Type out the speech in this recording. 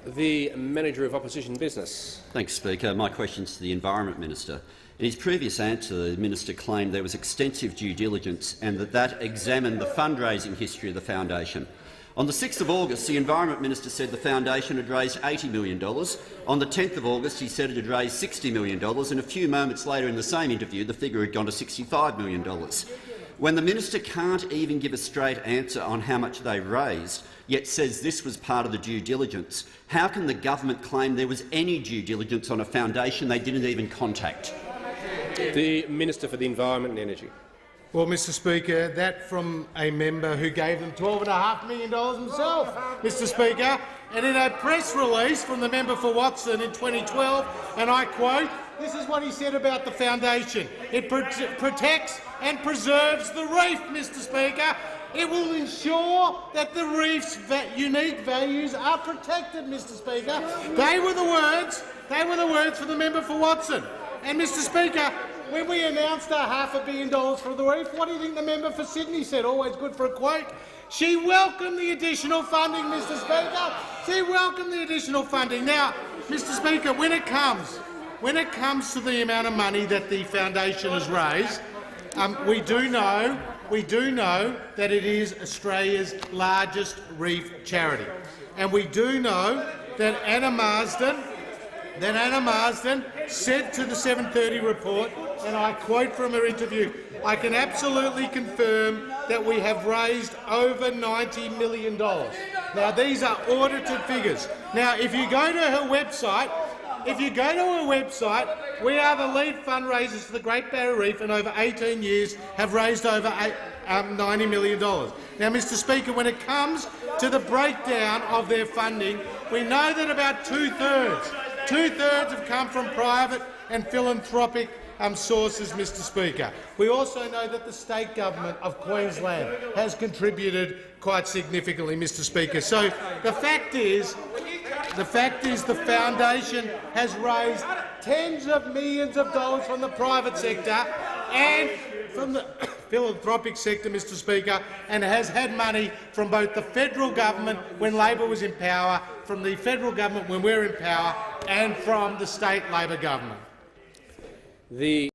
The Manager of Opposition Business. Thanks, Speaker. My question is to the Environment Minister. In his previous answer, the minister claimed there was extensive due diligence and that examined the fundraising history of the foundation. On the 6th of August, the Environment Minister said the foundation had raised $80 million. On the 10th of August, he said it had raised $60 million, and a few moments later in the same interview, the figure had gone to $65 million. When the minister can't even give a straight answer on how much they raised, yet says this was part of the due diligence, how can the government claim there was any due diligence on a foundation they didn't even contact? The Minister for the Environment and Energy. Well, Mr Speaker, that from a member who gave them $12.5 million himself, Mr Speaker, and in a press release from the member for Watson in 2012, and I quote, this is what he said about the foundation. It protects and preserves the reef, Mr Speaker. It will ensure that the reef's unique values are protected, Mr Speaker. They were the words for the member for Watson. And, Mr Speaker, when we announced our $500 million for the reef, what do you think the member for Sydney said? Always good for a quote. She welcomed the additional funding, Mr Speaker. She welcomed the additional funding. Now, Mr Speaker, when it comes to the amount of money that the foundation has raised, we do know that it is Australia's largest reef charity, and we do know that Anna Marsden said to the 7:30 report, and I quote from her interview, "I can absolutely confirm that we have raised over $90 million." Now, these are audited figures. Now, if you go to her website, we are the lead fundraisers for the Great Barrier Reef, and over 18 years have raised over $90 million. Now, Mr Speaker, when it comes to the breakdown of their funding, we know that about two-thirds have come from private and philanthropic sources, Mr Speaker. We also know that the state government of Queensland has contributed quite significantly, Mr Speaker. So the fact is the foundation has raised tens of millions of dollars from the private sector and from the philanthropic sector, Mr Speaker, and has had money from both the federal government when Labor was in power, from the federal government when we're in power, and from the state Labor government. The